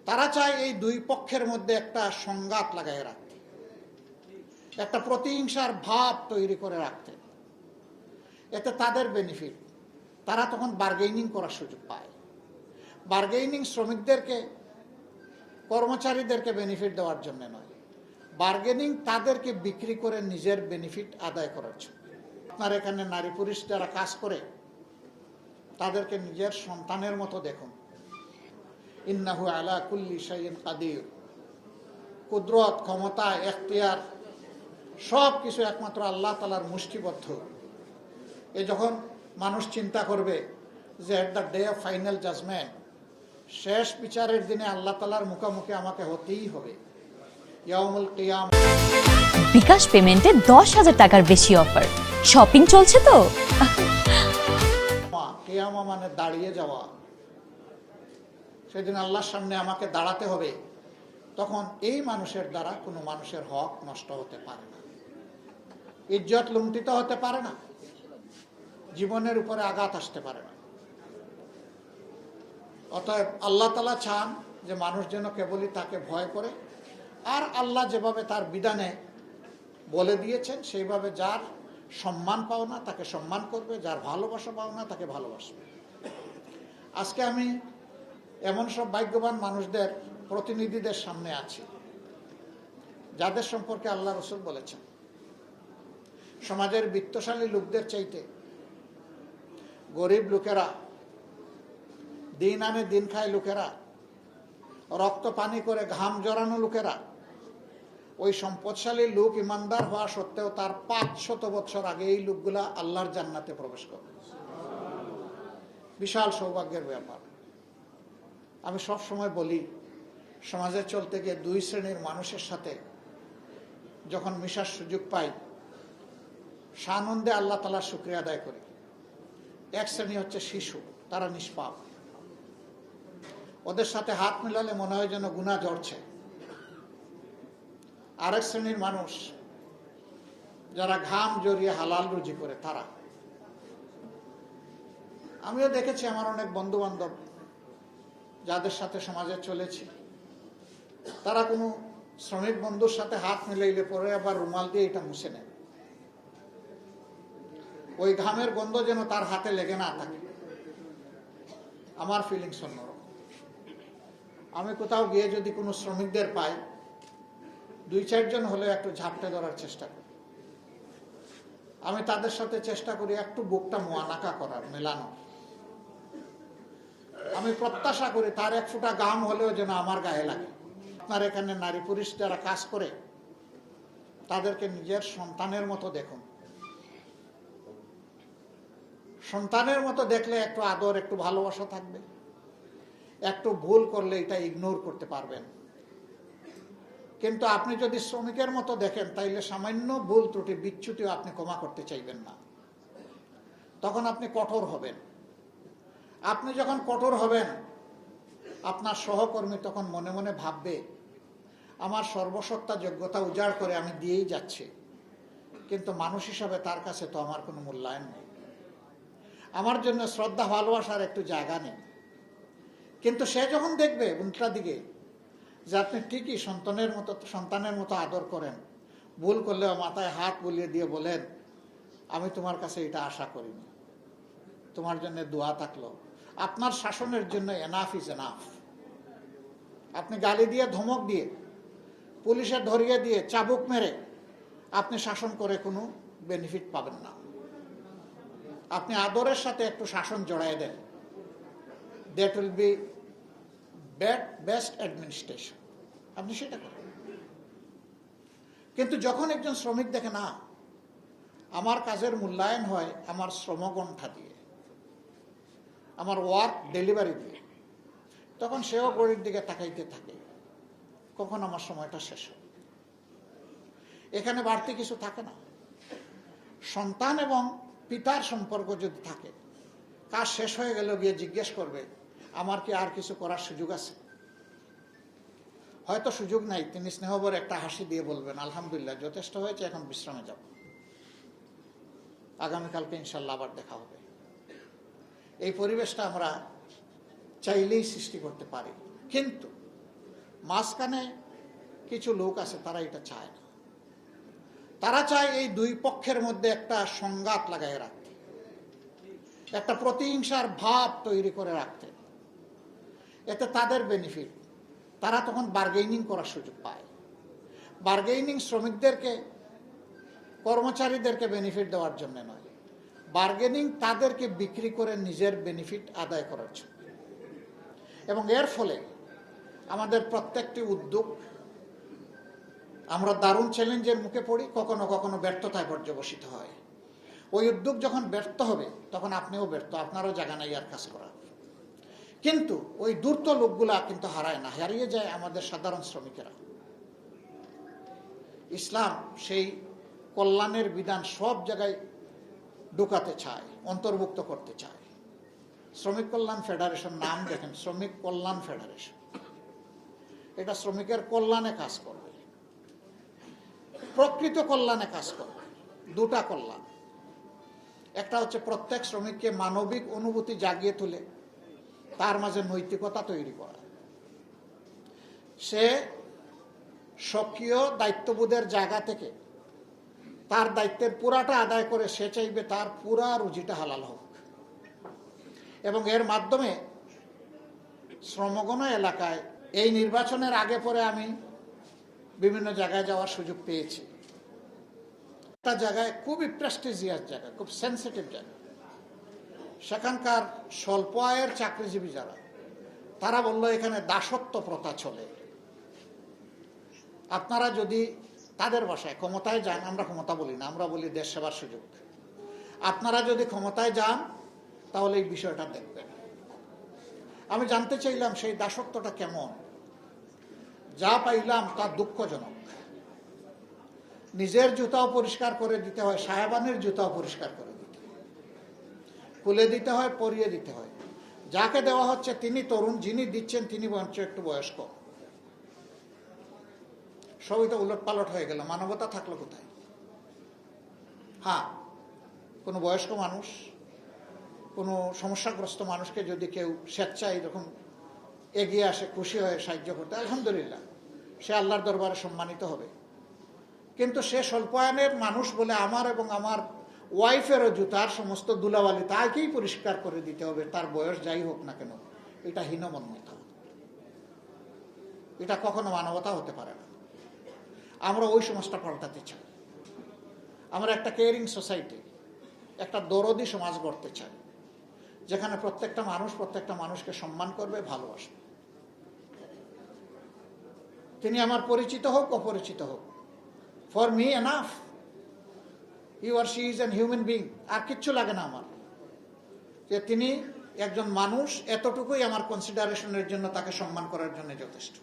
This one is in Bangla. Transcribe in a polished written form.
তারা চায় এই দুই পক্ষের মধ্যে একটা সংঘাত লাগায় রাখতে, একটা প্রতিহিংসার ভাব তৈরি করে রাখতে। এতে তাদের বেনিফিট, তারা তখন বার্গেনিং করার সুযোগ পায়। বার্গেনিং শ্রমিকদেরকে, কর্মচারীদেরকে বেনিফিট দেওয়ার জন্য নয়, বার্গেনিং তাদেরকে বিক্রি করে নিজের বেনিফিট আদায় করার জন্য। আপনার এখানে নারী পুরুষ যারা কাজ করে তাদেরকে নিজের সন্তানের মতো দেখুন। ইন্নাহু আলা কুল্লি শাইইন কাদির। কুদরত, ক্ষমতা, এখতিয়ার সব কিছু একমাত্র আল্লাহ তাআলার মুষ্টিবদ্ধ। এ যখন মানুষ চিন্তা করবে যে at the day of final judgement, শেষ বিচারের দিনে আল্লাহ তাআলার মুখোমুখি আমাকে হতেই হবে, ইয়াউমুল কিয়ামা। বিকাশ পেমেন্টে 10,000 টাকার বেশি অফার। শপিং চলছে তো। কিয়ামা মানে দাঁড়িয়ে যাওয়া। সেদিন আল্লাহর সামনে আমাকে দাঁড়াতে হবে। তখন এই মানুষের দ্বারা কোনো মানুষের হক নষ্ট হতে পারে না, ইজ্জত লুণ্ঠিত হতে পারে না, জীবনের উপরে আঘাত আসতে পারে না। অতএব আল্লাহ তাআলা চান যে মানুষ যেন কেবলই তাকে ভয় করে, আর আল্লাহ যেভাবে তার বিধানে বলে দিয়েছেন সেইভাবে যার সম্মান পাও না তাকে সম্মান করবে, যার ভালোবাসা পাও না তাকে ভালোবাসবে। আজকে আমি এমন সব ভাগ্যবান মানুষদের প্রতিনিধিদের সামনে আছি যাদের সম্পর্কে আল্লাহ রাসূল বলেছেন, সমাজের বিত্তশালী লোকদের চাইতে গরিব লোকেরা, দিন আনে দিন খায় লোকেরা, রক্ত পানি করে ঘাম জড়ানো লোকেরা, ওই সম্পদশালী লোক ইমানদার হওয়া সত্ত্বেও তার 500 বছর আগে এই লোকগুলা আল্লাহর জান্নাতে প্রবেশ করবে। বিশাল সৌভাগ্যের ব্যাপার। আমি সব সময় বলি, সমাজে চলতে গিয়ে দুই শ্রেণীর মানুষের সাথে যখন মিশার সুযোগ পাই, সানন্দে আল্লাহ তাআলার শুকরিয়া আদায় করি। এক শ্রেণী হচ্ছে শিশু, তারা নিষ্পাপ। ওদের সাথে হাত মিলালে মনে হয় যেন গুনাহ ঝরছে। আরেক শ্রেণীর মানুষ যারা ঘাম জড়িয়ে হালাল রুজি করে, তারা। আমিও দেখেছি আমার অনেক বন্ধু বান্ধব যাদের সাথে সমাজে চলেছি, তারা কোনো শ্রমিক বন্ধুর সাথে হাত মিলাইলে পরে আবার রুমাল দিয়ে এটা মুছে নেয়, ওই ঘামের গন্ধ যেন তার হাতে লেগে না থাকে। আমার ফিলিংস অন্যরকম। আমি কোথাও গিয়ে যদি কোনো শ্রমিকদের পাই, 2-4 জন হলে একটু ঝাপটে ধরার চেষ্টা করি। আমি তাদের সাথে চেষ্টা করি একটু বুকটা মোয়ানাকা করার, মেলানো। আমি প্রত্যাশা করি তার এক ফোঁটা ঘাম হলেও যেন আমার গায়ে লাগে। আপনার এখানে নারী পুরুষ যারা কাজ করে তাদেরকে নিজের সন্তানের মতো দেখুন। সন্তানের মতো দেখলে একটু আদর, একটু ভালোবাসা থাকবে। একটু ভুল করলে এটা ইগনোর করতে পারবেন। কিন্তু আপনি যদি শ্রমিকের মতো দেখেন, তাইলে সামান্য ভুল ত্রুটি বিচ্যুতিও আপনি ক্ষমা করতে চাইবেন না। তখন আপনি কঠোর হবেন। আপনি যখন কঠোর হবেন, আপনার সহকর্মী তখন মনে মনে ভাববে, আমার সর্বসত্তা যোগ্যতা উজাড় করে আমি দিয়েই যাচ্ছি, কিন্তু মানুষ হিসাবে তার কাছে তো আমার কোনো মূল্যায়ন নেই, আমার জন্য শ্রদ্ধা ভালোবাসার একটু জায়গা নেই। কিন্তু সে যখন দেখবে উল্টা দিকে যে আপনি ঠিকই সন্তানের মতো আদর করেন, ভুল করলেও মাথায় হাত বুলিয়ে দিয়ে বলেন, আমি তোমার কাছে এটা আশা করিনি, তোমার জন্য দোয়া থাকলো। আপনার শাসনের জন্য এনাফ ইজ এনাফ। আপনি গালি দিয়ে, ধমক দিয়ে, পুলিশে ধরিয়ে দিয়ে, চাবুক মেরে আপনি শাসন করে কোনো বেনিফিট পাবেন না। আপনি আদরের সাথে একটু শাসন জড়াই দেন, that will be best administration. আপনি সেটা করেন। কিন্তু যখন একজন শ্রমিক দেখে না, আমার কাজের মূল্যায়ন হয় আমার শ্রমঘণ্টা দিয়ে, আমার ওয়ার্ক ডেলিভারি দিয়ে, তখন সেও ঘড়ির দিকে তাকাইতে থাকে, কখন আমার সময়টা শেষ হবে। এখানে বাড়তি কিছু থাকে না। সন্তান এবং পিতার সম্পর্ক যদি থাকে, কাজ শেষ হয়ে গেল গিয়ে জিজ্ঞেস করবে, আমার কি আর কিছু করার সুযোগ আছে? হয়তো সুযোগ নাই, তিনি স্নেহভরে একটা হাসি দিয়ে বলবেন, আলহামদুলিল্লাহ যথেষ্ট হয়েছে, এখন বিশ্রামে যাব, আগামীকালকে ইনশাল্লাহ আবার দেখা হবে। এই পরিবেশটা আমরা চাইলেই সৃষ্টি করতে পারি, কিন্তু মাঝখানে কিছু লোক আছে, তারা এটা চায় না। তারা চায় এই দুই পক্ষের মধ্যে একটা সংঘাত লাগাই রাখতে, একটা প্রতিহিংসার ভাব তৈরি করে রাখতে। এতে তাদের বেনিফিট, তারা তখন বার্গেনিং করার সুযোগ পায়। বার্গেনিং শ্রমিকদেরকে, কর্মচারীদেরকে বেনিফিট দেওয়ার জন্য নয়, বার্গেনিং তাদেরকে বিক্রি করে নিজের বেনিফিট আদায় করার জন্য। এবং এর ফলে আমাদের প্রত্যেকটি উদ্যোগ, আমরা দারুণ চ্যালেঞ্জের মুখে পড়ি, কখনো কখনো ব্যর্থতায় পর্যবসিত হয়। ওই উদ্যোগ যখন ব্যর্থ হবে তখন আপনিও ব্যর্থ, আপনারও জায়গা নাই আর কাজ করার। কিন্তু ওই ধূর্ত লোকগুলা কিন্তু হারায় না, হারিয়ে যায় আমাদের সাধারণ শ্রমিকেরা। ইসলাম সেই কল্যাণের বিধান সব জায়গায় ঢুকাতে চায়, অন্তর্ভুক্ত করতে চায়। শ্রমিক কল্যাণ ফেডারেশন, নাম দেখেন, শ্রমিক কল্যাণ ফেডারেশন। এটা শ্রমিকের কল্যাণে কাজ করবে, প্রকৃত কল্যাণে কাজ করবে। দুটা কল্যাণ, একটা হচ্ছে প্রত্যেক শ্রমিককে মানবিক অনুভূতি জাগিয়ে তুলে তার মাঝে নৈতিকতা তৈরি করা। সে স্বকীয় দায়িত্ববোধের জায়গা থেকে তার দায়িত্বের পুরাটা আদায় করে সে চাইবে তার পুরা রুজিটা হালাল হোক। এবং এর মাধ্যমে শ্রমগণ এলাকায় এই নির্বাচনের আগে পরে আমি বিভিন্ন জায়গায় যাওয়ার সুযোগ পেয়েছি। একটা জায়গায় খুবই প্রেস্টিজিয়াস জায়গা, খুব সেন্সিটিভ জায়গা, সেখানকার স্বল্প আয়ের চাকরিজীবী যারা, তারা বলল এখানে দাসত্ব প্রথা চলে। আপনারা যদি তাদের ভাষায় ক্ষমতায় যান, আমরা ক্ষমতা বলি না, আমরা বলি দেশ সেবার সুযোগ, আপনারা যদি ক্ষমতায় যান তাহলে এই বিষয়টা দেখবেন। আমি জানতে চাইলাম সেই দাসত্বটা কেমন। যা পাইলাম তা দুঃখজনক। নিজের জুতাও পরিষ্কার করে দিতে হয়, সাহেবানের জুতাও পরিষ্কার করে দিতে হয়, খুলে দিতে হয়, পরিয়ে দিতে হয়। যাকে দেওয়া হচ্ছে তিনি তরুণ, যিনি দিচ্ছেন তিনি বরঞ্চ একটু বয়স্ক। সবই তো উলট পালট হয়ে গেল, মানবতা থাকলো কোথায়? হ্যাঁ, কোনো বয়স্ক মানুষ, কোনো সমস্যাগ্রস্ত মানুষকে যদি কেউ স্বেচ্ছায় এরকম এগিয়ে আসে, খুশি হয়ে সাহায্য করতে, আলহামদুলিল্লাহ, সে আল্লাহর দরবারে সম্মানিত হবে। কিন্তু সে স্বল্পায়নের মানুষ বলে আমার এবং আমার ওয়াইফেরও জুতার সমস্ত ধুলাবালি তাকেই পরিষ্কার করে দিতে হবে, তার বয়স যাই হোক না কেন। এটা হীনমন্যতা, এটা কখনো মানবতা হতে পারে না। আমরা ওই সমাজটা পাল্টাতে চাই। আমরা একটা কেয়ারিং সোসাইটি, একটা দরদি সমাজ গড়তে চাই, যেখানে প্রত্যেকটা মানুষ প্রত্যেকটা মানুষকে সম্মান করবে, ভালোবাসবে। তিনি আমার পরিচিত হোক অপরিচিত হোক, for me enough, he or she is an human being. আর কিচ্ছু লাগে না আমার, যে তিনি একজন মানুষ, এতটুকুই আমার কনসিডারেশনের জন্য, তাকে সম্মান করার জন্য যথেষ্ট।